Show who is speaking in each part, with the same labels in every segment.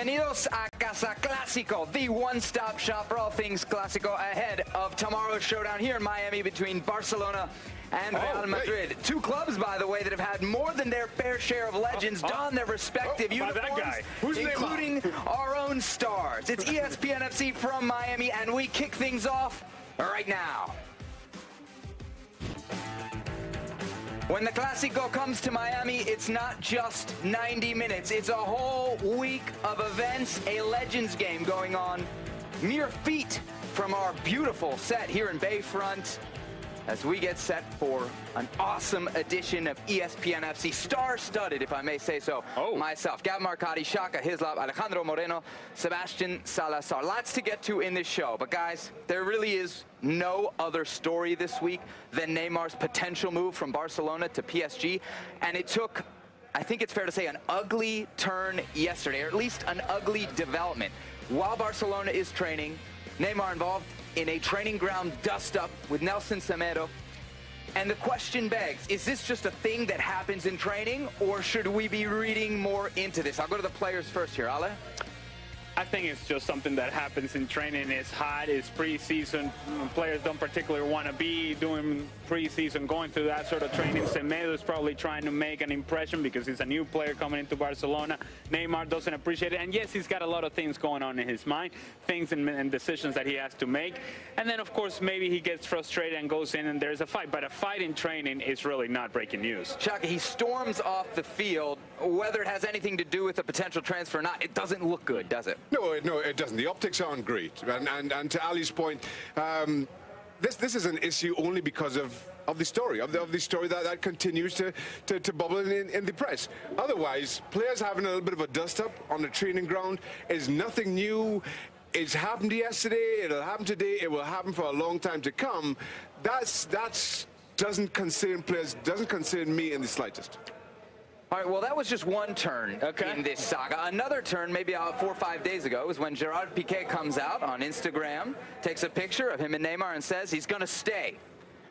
Speaker 1: Bienvenidos a Casa Classico, the one-stop shop for all things Classico ahead of tomorrow's showdown here in Miami between Barcelona and Real Madrid. Two clubs, by the way, that have had more than their fair share of legends don their respective uniforms, including our own stars. It's ESPN FC from Miami, and we kick things off right now. When the Classico comes to Miami, it's not just 90 minutes. It's a whole week of events, a Legends game going on mere feet from our beautiful set here in Bayfront as we get set for an awesome edition of ESPN FC, star-studded, if I may say so, myself. Gab Marcotti, Shaka Hislop, Alejandro Moreno, Sebastian Salazar. Lots to get to in this show, but guys, there really is no other story this week than Neymar's potential move from Barcelona to PSG, and it took, I think it's fair to say, an ugly turn yesterday, or at least an ugly development. While Barcelona is training, Neymar involved in a training ground dust-up with Nelson Semedo. And the question begs, is this just a thing that happens in training, or should we be reading more into this? I'll go to the players first here. Ale?
Speaker 2: I think it's just something that happens in training. It's hot, it's preseason. Players don't particularly want to be doing preseason, going through that sort of training. Semedo is probably trying to make an impression because he's a new player coming into Barcelona. Neymar doesn't appreciate it. And yes, he's got a lot of things going on in his mind, things and decisions that he has to make. And then, of course, maybe he gets frustrated and goes in and there's a fight. But a fight in training is really not breaking news.
Speaker 1: Shaka, he storms off the field. Whether it has anything to do with a potential transfer or not, it doesn't look good, does it?
Speaker 3: No, it doesn't. The optics aren't great. And to Ali's point, this is an issue only because of the story, of the story that continues to bubble in the press. Otherwise, players having a little bit of a dust-up on the training ground is nothing new. It's happened yesterday. It'll happen today. It will happen for a long time to come. That's doesn't concern players, doesn't concern me in the slightest.
Speaker 1: All right, well, that was just one turn in this saga. Another turn, maybe 4 or 5 days ago, is when Gerard Piqué comes out on Instagram, takes a picture of him and Neymar and says he's going to stay.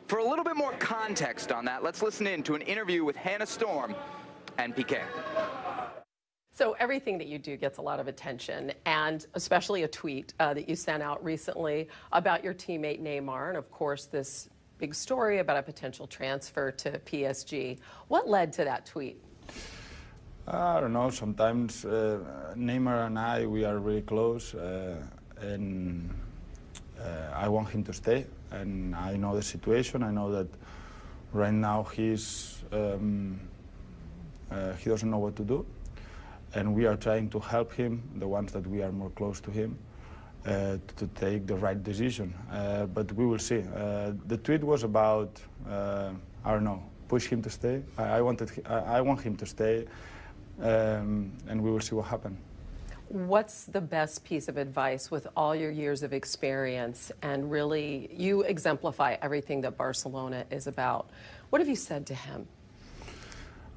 Speaker 1: For a little bit more context on that, let's listen in to an interview with Hannah Storm and Piqué.
Speaker 4: So everything that you do gets a lot of attention, and especially a tweet that you sent out recently about your teammate Neymar, and of course this big story about a potential transfer to PSG. What led to that tweet?
Speaker 5: I don't know, sometimes Neymar and I, we are really close, and I want him to stay, and I know the situation. I know that right now he doesn't know what to do, and we are trying to help him, the ones that we are more close to him, to take the right decision, but we will see. The tweet was about, I don't know, push him to stay. I want him to stay. And we will see what happens.
Speaker 4: What's the best piece of advice with all your years of experience, and really you exemplify everything that Barcelona is about? What have you said to him?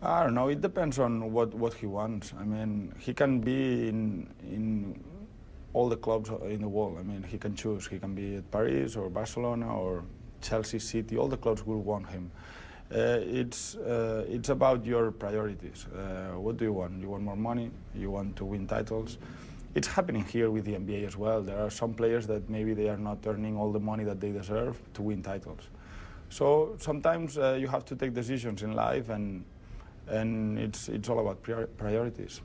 Speaker 5: I don't know. It depends on what he wants. I mean, he can be in all the clubs in the world. I mean, he can choose. He can be at Paris or Barcelona or Chelsea, City. All the clubs will want him. It's about your priorities. What do you want? You want more money? You want to win titles? It's happening here with the NBA as well. There are some players that maybe they are not earning all the money that they deserve to win titles. So sometimes you have to take decisions in life, and it's all about priorities.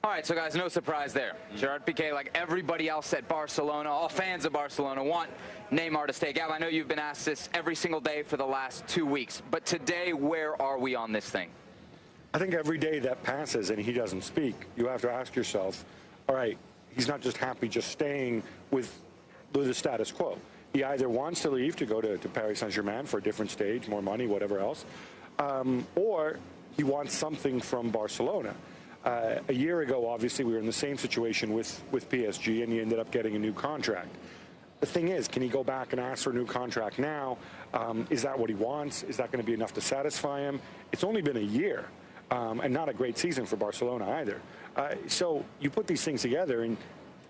Speaker 1: All right, so guys, no surprise there. Gerard Piqué, like everybody else at Barcelona, all fans of Barcelona want Neymar to stay. Gab, I know you've been asked this every single day for the last 2 weeks, but today, where are we on this thing?
Speaker 6: I think every day that passes and he doesn't speak, you have to ask yourself, all right, he's not just happy just staying with the status quo. He either wants to leave to go to Paris Saint-Germain for a different stage, more money, whatever else, or he wants something from Barcelona. A year ago, obviously, we were in the same situation with PSG, and he ended up getting a new contract. The thing is, can he go back and ask for a new contract now? Is that what he wants? Is that going to be enough to satisfy him? It's only been a year, and not a great season for Barcelona either. So you put these things together, and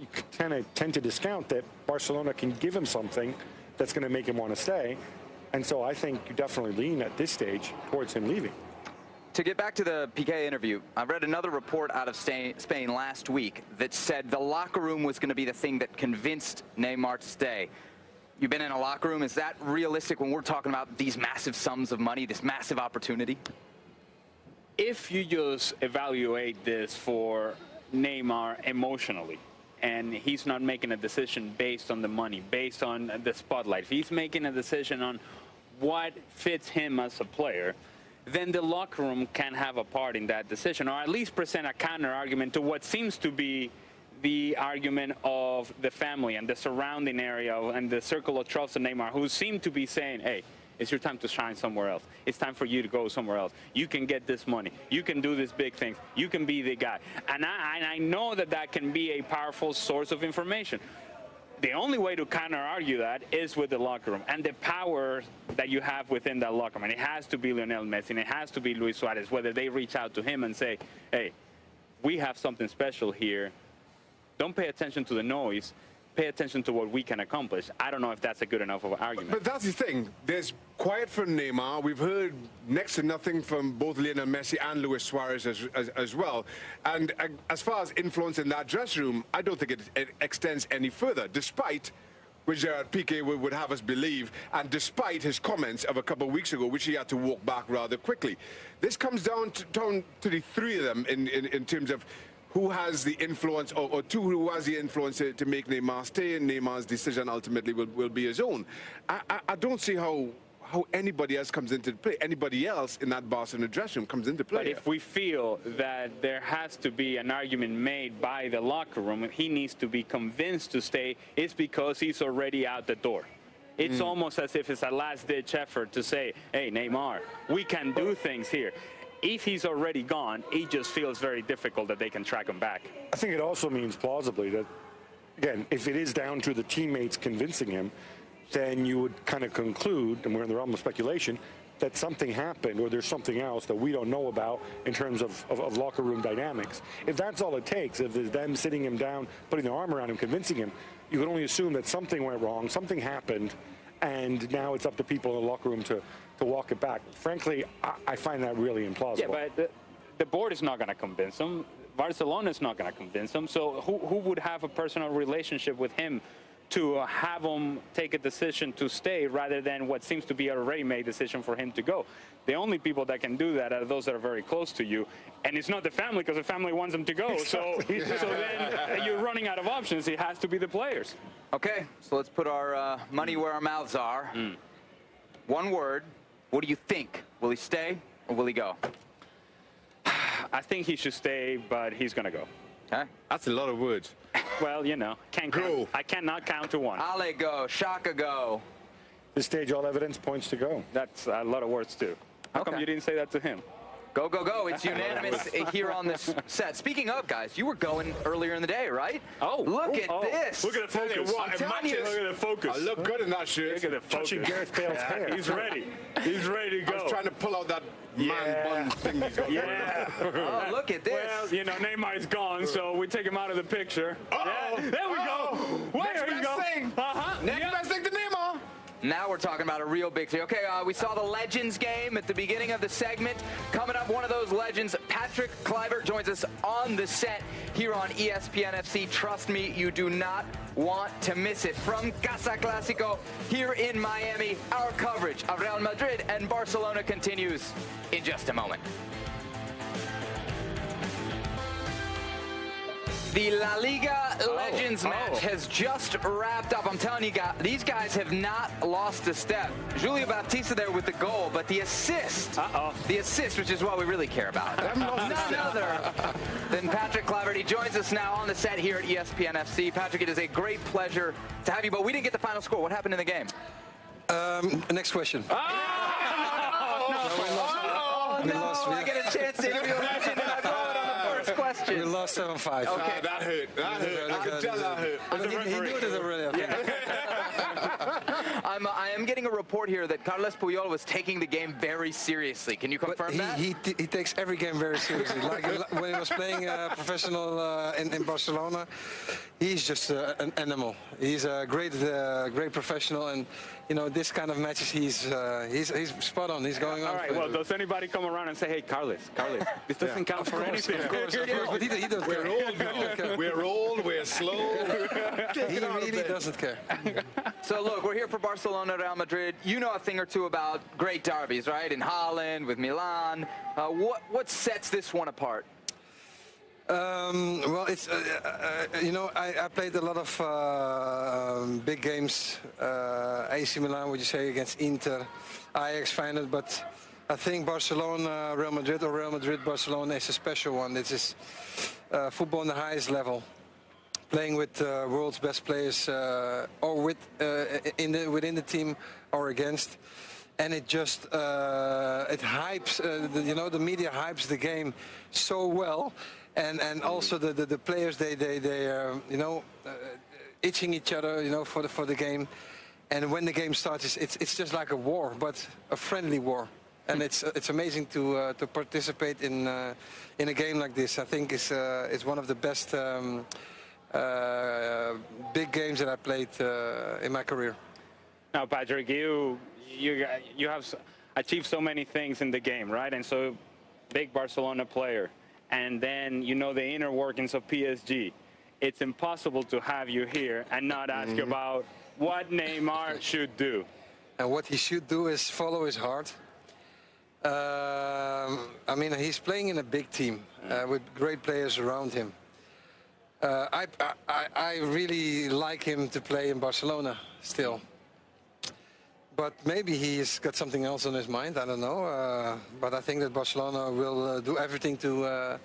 Speaker 6: you tend to discount that Barcelona can give him something that's going to make him want to stay. And so I think you definitely lean at this stage towards him leaving.
Speaker 1: to get back to the Piqué interview, I read another report out of Spain last week that said the locker room was going to be the thing that convinced Neymar to stay. You've been in a locker room. Is that realistic when we're talking about these massive sums of money, this massive opportunity?
Speaker 2: If you just evaluate this for Neymar emotionally, and he's not making a decision based on the money, based on the spotlight, if he's making a decision on what fits him as a player, then the locker room can have a part in that decision, or at least present a counter argument to what seems to be the argument of the family and the surrounding area and the circle of trust of Neymar, who seem to be saying, hey, it's your time to shine somewhere else. It's time for you to go somewhere else. You can get this money. You can do these big things. You can be the guy. And I know that that can be a powerful source of information. The only way to counter-argue that is with the locker room and the power that you have within that locker room. And it has to be Lionel Messi, and it has to be Luis Suarez, whether they reach out to him and say, hey, we have something special here. Don't pay attention to the noise. Pay attention to what we can accomplish. I don't know if that's a good enough of an argument.
Speaker 3: But that's the thing. There's quiet from Neymar. We've heard next to nothing from both Lionel Messi and Luis Suarez as well. And as far as influence in that dressing room, I don't think it extends any further, despite which Piqué would have us believe, and despite his comments of a couple of weeks ago, which he had to walk back rather quickly. This comes down to the three of them in terms of who has the influence, or two, who has the influence to make Neymar stay, and Neymar's decision ultimately will be his own. I don't see how anybody else comes into play. Anybody else in that Barcelona dressing room comes into play.
Speaker 2: But if we feel that there has to be an argument made by the locker room, he needs to be convinced to stay, it's because he's already out the door. It's almost as if it's a last-ditch effort to say, hey, Neymar, we can do things here. If he's already gone, it just feels very difficult that they can track him back.
Speaker 6: I think it also means plausibly that, again, if it is down to the teammates convincing him, then you would kind of conclude, and we're in the realm of speculation, that something happened or there's something else that we don't know about in terms of locker room dynamics. If that's all it takes, if it's them sitting him down, putting their arm around him, convincing him, you can only assume that something went wrong, something happened, and now it's up to people in the locker room to walk it back. Frankly, I find that really implausible.
Speaker 2: Yeah, but the board is not going to convince him. Barcelona is not going to convince him. So who would have a personal relationship with him to have him take a decision to stay rather than what seems to be an already made decision for him to go? The only people that can do that are those that are very close to you. And it's not the family, because the family wants him to go. Exactly. So then you're running out of options. It has to be the players.
Speaker 1: Okay, so let's put our money where our mouths are. One word. What do you think? Will he stay or will he go?
Speaker 2: I think he should stay, but he's going to go.
Speaker 1: Okay.
Speaker 3: That's a lot of words.
Speaker 2: Well, you know, I cannot count to one.
Speaker 1: Ale go, Shaka go.
Speaker 6: This stage, all evidence points to go.
Speaker 2: That's a lot of words, too. How come you didn't say that to him?
Speaker 1: Go, go, go. It's unanimous here on this set. Speaking of, guys, you were going earlier in the day, right?
Speaker 2: Oh.
Speaker 1: Look at this.
Speaker 2: Look at the focus.
Speaker 1: I'm telling you.
Speaker 2: Look at the focus.
Speaker 3: I look good in that shirt.
Speaker 2: Look at the focus.
Speaker 6: Touching Gareth Bale's hair.
Speaker 2: He's ready. He's ready to go.
Speaker 3: I was trying to pull out that man bun thing he's got.
Speaker 2: Yeah.
Speaker 1: Oh, look at this.
Speaker 2: Well, you know, Neymar's gone, so we take him out of the picture.
Speaker 3: Uh-oh.
Speaker 2: Yeah, there we go.
Speaker 3: Next best thing. Next best thing to Neymar.
Speaker 1: Now we're talking about a real big thing. Okay, we saw the Legends game at the beginning of the segment. Coming up, one of those legends, Patrick Kluivert, joins us on the set here on ESPN FC. Trust me, you do not want to miss it. From Casa Classico here in Miami, our coverage of Real Madrid and Barcelona continues in just a moment. The La Liga Legends match has just wrapped up. I'm telling you guys, these guys have not lost a step. Julio Baptista there with the goal, but the assist, which is what we really care about. None other than Patrick Kluivert. He joins us now on the set here at ESPN FC. Patrick, it is a great pleasure to have you, but we didn't get the final score. What happened in the game?
Speaker 7: Next question.
Speaker 1: We lost. I get a chance to interview a legend, and I blow it on the first question.
Speaker 7: We lost 7-5.
Speaker 1: Okay.
Speaker 3: That hurt. That hurt. I can tell that hurt.
Speaker 7: He knew it as a really
Speaker 1: I am getting a report here that Carles Puyol was taking the game very seriously. Can you confirm that?
Speaker 7: He takes every game very seriously. Like when he was playing professional in Barcelona, he's just an animal. He's a great professional, and you know, this kind of matches, he's spot on. He's going on.
Speaker 2: All right. Well, does anybody come around and say, "Hey, Carles, this doesn't count for anything"?
Speaker 7: Of course, but he doesn't care.
Speaker 3: We're old now. We're old. We're slow.
Speaker 7: He really doesn't care.
Speaker 1: So look, we're here for Barcelona, Real Madrid. You know a thing or two about great derbies, right? In Holland, with Milan. What sets this one apart?
Speaker 7: Well, it's you know, I played a lot of big games, AC Milan, would you say, against Inter, Ajax, Feyenoord, but I think Barcelona, Real Madrid, or Real Madrid, Barcelona is a special one. It is football on the highest level, playing with world's best players, or within the team or against. And it just it hypes, you know, the media hypes the game so well. And also the players, they you know, itching each other, you know, for the game. And when the game starts, it's just like a war, but a friendly war. And it's amazing to participate in a game like this. I think it's one of the best big games that I played in my career.
Speaker 2: Now, Patrick, you have achieved so many things in the game, right? And so, big Barcelona player. And then you know the inner workings of PSG. It's impossible to have you here and not ask you about what Neymar should do.
Speaker 7: And what he should do is follow his heart. I mean, he's playing in a big team with great players around him. I really like him to play in Barcelona still. But maybe he's got something else on his mind. I don't know. But I think that Barcelona will do everything to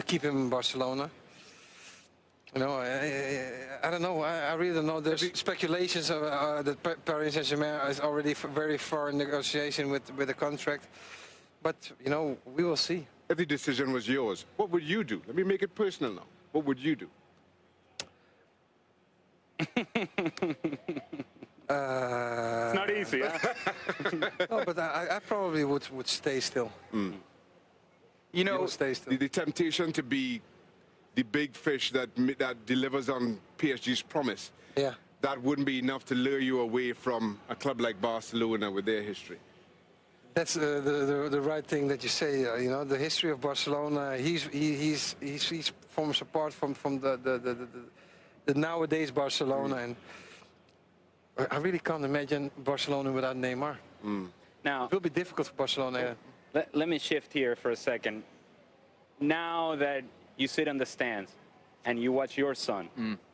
Speaker 7: keep him in Barcelona. You know, I don't know. I really don't know. There's speculations that Paris Saint-Germain is already very far in negotiation with the contract. But you know, we will see.
Speaker 3: If the decision was yours, what would you do? Let me make it personal now. What would you do?
Speaker 2: It's not easy, huh?
Speaker 7: No, but I probably would stay still.
Speaker 1: You know,
Speaker 7: stay still.
Speaker 3: The temptation to be the big fish that delivers on PSG's promise.
Speaker 7: Yeah.
Speaker 3: That wouldn't be enough to lure you away from a club like Barcelona with their history.
Speaker 7: That's the right thing that you say. You know, the history of Barcelona. He forms a part from the nowadays Barcelona, and I really can't imagine Barcelona without Neymar.
Speaker 2: Now,
Speaker 7: It will be difficult for Barcelona.
Speaker 2: let me shift here for a second. Now that you sit on the stands and you watch your son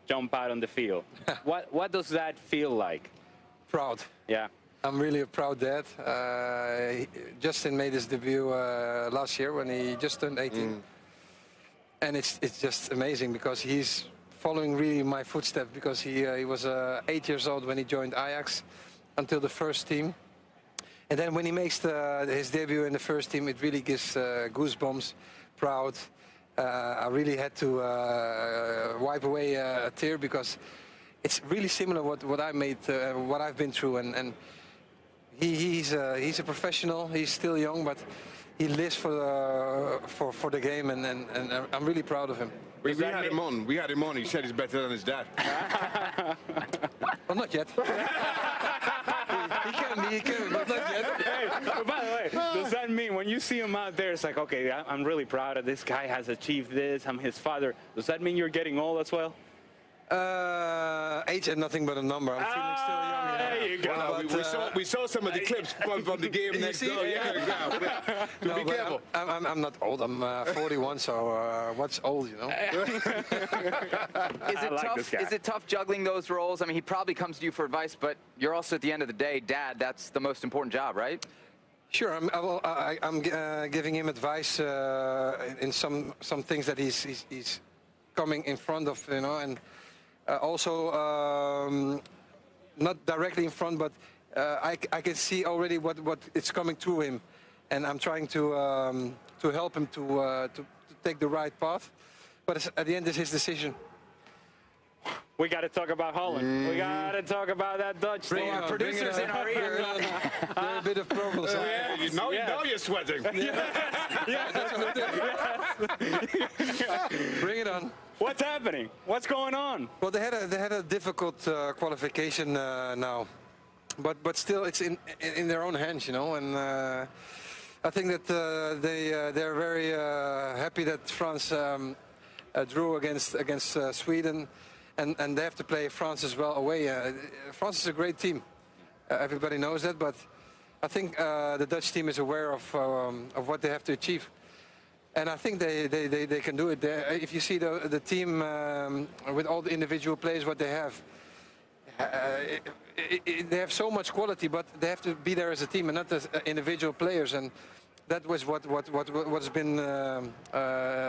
Speaker 2: jump out on the field, what does that feel like?
Speaker 7: Proud.
Speaker 2: Yeah.
Speaker 7: I'm really a proud dad. Justin made his debut last year when he just turned 18. And it's just amazing because he's following really my footsteps, because he was 8 years old when he joined Ajax until the first team. And then when he makes his debut in the first team, it really gives goosebumps, proud. I really had to wipe away a tear, because it's really similar what I made, what I've been through. And he's a professional. He's still young, but he lives for the game, and I'm really proud of him.
Speaker 3: We had him on. We had him on. He said he's better than his dad.
Speaker 7: Well, not yet. he can be, but not yet.
Speaker 2: Hey, by the way, does that mean when you see him out there, it's like, okay, I'm really proud of this guy, has achieved this, I'm his father. Does that mean you're getting old as well?
Speaker 7: Age is nothing but a number. I'm feeling still young. Yeah.
Speaker 2: There you go.
Speaker 3: Well, we saw some of the clips from the game next door. Yeah.
Speaker 7: No,
Speaker 3: Be careful.
Speaker 7: I'm not old. I'm 41, so what's old, you know?
Speaker 1: Is it tough juggling those roles? I mean, he probably comes to you for advice, but you're also, at the end of the day, dad. That's the most important job, right?
Speaker 7: Sure. I'm giving him advice in some things that he's coming in front of, you know, and also not directly in front, but I can see already what is coming through him, and I'm trying to help him to take the right path. But at the end, it's his decision.
Speaker 2: We got to talk about Holland. We got to talk about that Dutch team.
Speaker 1: Our producers in our ear.
Speaker 7: There are a bit of problems.
Speaker 3: Now you're sweating.
Speaker 7: Bring it on.
Speaker 2: What's happening? What's going on?
Speaker 7: Well, they had a difficult qualification now, but still it's in their own hands, you know. And I think that they're very happy that France drew against Sweden. And they have to play France as well away. France is a great team. Everybody knows that, but I think the Dutch team is aware of what they have to achieve. And I think they can do it. If you see the team with all the individual players, what they have, they have so much quality, but they have to be there as a team and not as individual players. And that was what's been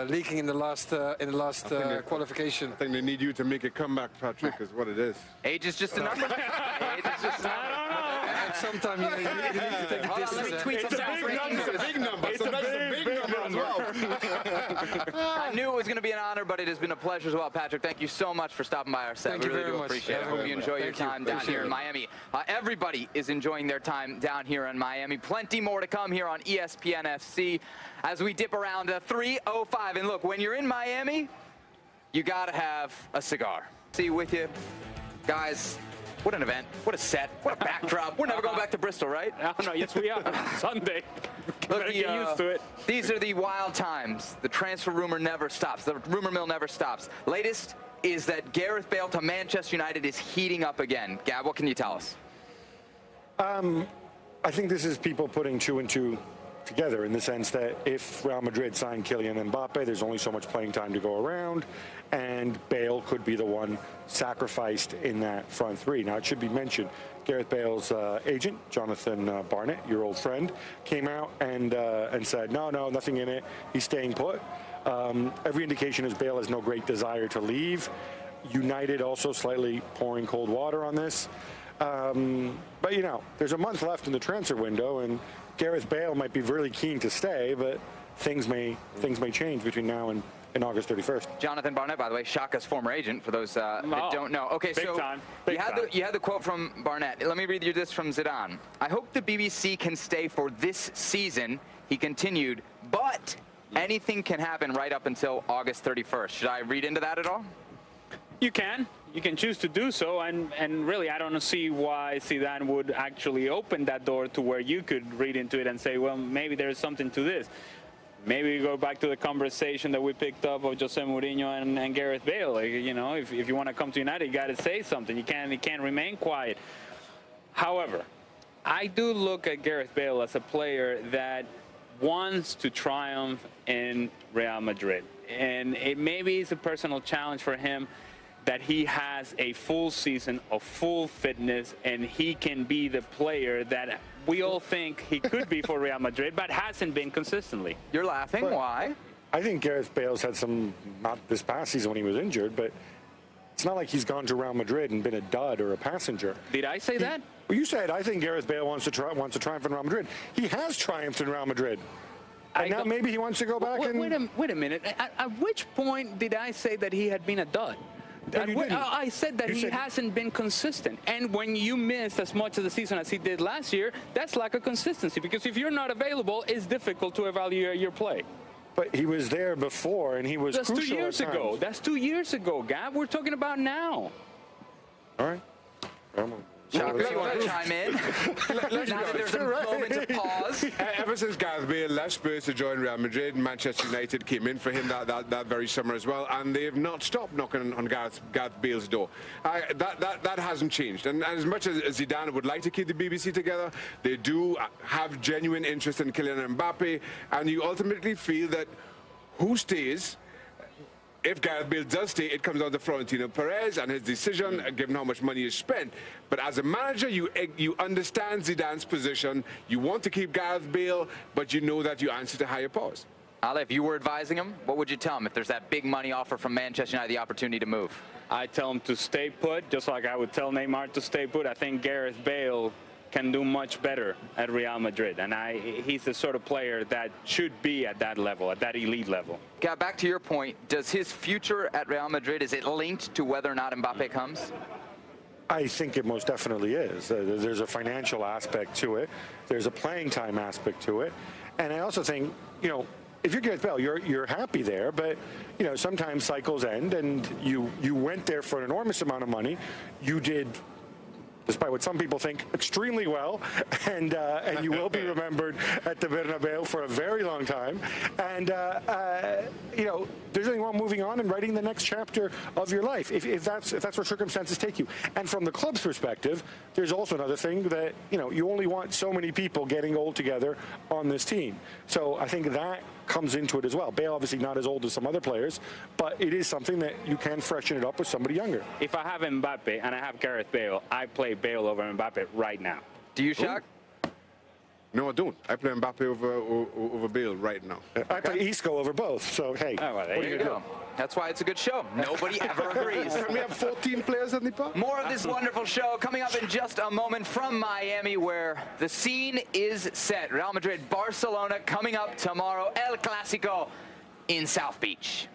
Speaker 7: leaking in the last qualification.
Speaker 3: I think they need you to make a comeback, Patrick, is what it is.
Speaker 1: Age is just a number. Age is just a number.
Speaker 7: And sometimes you need to take a distance.
Speaker 3: It's a big number. It's a big number as well.
Speaker 1: I knew it was going to be an honor, but it has been a pleasure as well. Patrick, thank you so much for stopping by our set.
Speaker 7: Thank you
Speaker 1: really
Speaker 7: very
Speaker 1: do
Speaker 7: much.
Speaker 1: appreciate it. I hope you enjoy your time down here in Miami. Everybody is enjoying their time down here in Miami. Plenty more to come here on ESPN FC as we dip around 3:05. And look, when you're in Miami, you got to have a cigar. See with you guys. What an event. What a set. What a backdrop. We're never going back to Bristol, right?
Speaker 2: No, yes, we are. Sunday.
Speaker 1: Look,
Speaker 2: get used to it.
Speaker 1: These are the wild times. The transfer rumor never stops. The rumor mill never stops. Latest is that Gareth Bale to Manchester United is heating up again. Gab, what can you tell us?
Speaker 6: I think this is people putting two and two together in the sense that if Real Madrid signed Kylian Mbappe, there's only so much playing time to go around, and Bale could be the one sacrificed in that front three. Now, it should be mentioned, Gareth Bale's agent, Jonathan Barnett, your old friend, came out and said, no, nothing in it. He's staying put. Every indication is Bale has no great desire to leave. United also slightly pouring cold water on this. But, you know, there's a month left in the transfer window, and Gareth Bale might be really keen to stay, but things may change between now and August 31st.
Speaker 1: Jonathan Barnett, by the way, Shaka's former agent, for those that don't know. Okay,
Speaker 2: Big
Speaker 1: so
Speaker 2: time.
Speaker 1: You had the quote from Barnett. Let me read you this from Zidane. I hope the BBC can stay for this season, he continued, but anything can happen right up until August 31st. Should I read into that at all?
Speaker 2: You can. You can choose to do so, and really, I don't see why Zidane would actually open that door to where you could read into it and say, well, maybe there's something to this. Maybe we go back to the conversation that we picked up of Jose Mourinho and Gareth Bale. Like, you know, if you want to come to United, you got to say something. You can't remain quiet. However, I do look at Gareth Bale as a player that wants to triumph in Real Madrid, and it maybe is a personal challenge for him that he has a full season of full fitness and he can be the player that we all think he could be for Real Madrid, but hasn't been consistently.
Speaker 1: You're laughing.
Speaker 6: But
Speaker 1: why?
Speaker 6: I think Gareth Bale's had some, not this past season when he was injured, but it's not like he's gone to Real Madrid and been a dud or a passenger.
Speaker 2: Did I say that?
Speaker 6: Well, you said, I think Gareth Bale wants to triumph in Real Madrid. He has triumphed in Real Madrid. And now maybe he wants to go back and...
Speaker 2: Wait a minute. At which point did I say that he had been a dud? I said that he hasn't been consistent. And when you missed as much of the season as he did last year, that's lack of consistency. Because if you're not available, it's difficult to evaluate your play.
Speaker 6: But he was there before, and he was crucial.
Speaker 2: That's 2 years ago. That's 2 years ago, Gab. We're talking about now.
Speaker 6: All right.
Speaker 1: Shaka, you want to chime in? Now that there's a moment of pause.
Speaker 3: Ever since Gareth Bale left Spurs to join Real Madrid, Manchester United came in for him that very summer as well, and they have not stopped knocking on Gareth Bale's door. That hasn't changed. And as much as Zidane would like to keep the BBC together, they do have genuine interest in Kylian Mbappe, and you ultimately feel that who stays. If Gareth Bale does stay, it comes down to Florentino Perez and his decision, given how much money is spent. But as a manager, you understand Zidane's position. You want to keep Gareth Bale, but you know that you answer to higher powers.
Speaker 1: Ale, if you were advising him, what would you tell him if there's that big money offer from Manchester United, the opportunity to move?
Speaker 2: I tell him to stay put, just like I would tell Neymar to stay put. I think Gareth Bale can do much better at Real Madrid. And he's the sort of player that should be at that level, at that elite level.
Speaker 1: Gab, back to your point, does his future at Real Madrid, is it linked to whether or not Mbappe comes?
Speaker 6: I think it most definitely is. There's a financial aspect to it. There's a playing time aspect to it. And I also think, you know, if you're Gareth Bale, you're happy there, but, you know, sometimes cycles end, and you went there for an enormous amount of money. You did, despite what some people think, extremely well, and you will be remembered at the Bernabeu for a very long time. And, you know, there's nothing wrong moving on and writing the next chapter of your life, if that's where circumstances take you. And from the club's perspective, there's also another thing that, you know, you only want so many people getting old together on this team. So I think that comes into it as well. Bale obviously not as old as some other players, but it is something that you can freshen it up with somebody younger.
Speaker 2: If I have Mbappe and I have Gareth Bale, I play Bale over Mbappe right now.
Speaker 1: Do you, Shaq?
Speaker 3: No, I don't. I play Mbappe over Bale right now.
Speaker 6: I play Isco over both, so hey.
Speaker 1: Oh, well, there you go. That's why it's a good show. Nobody ever agrees.
Speaker 3: Can we have 14 players in the park?
Speaker 1: More of this wonderful show coming up in just a moment from Miami, where the scene is set. Real Madrid, Barcelona coming up tomorrow. El Clasico in South Beach.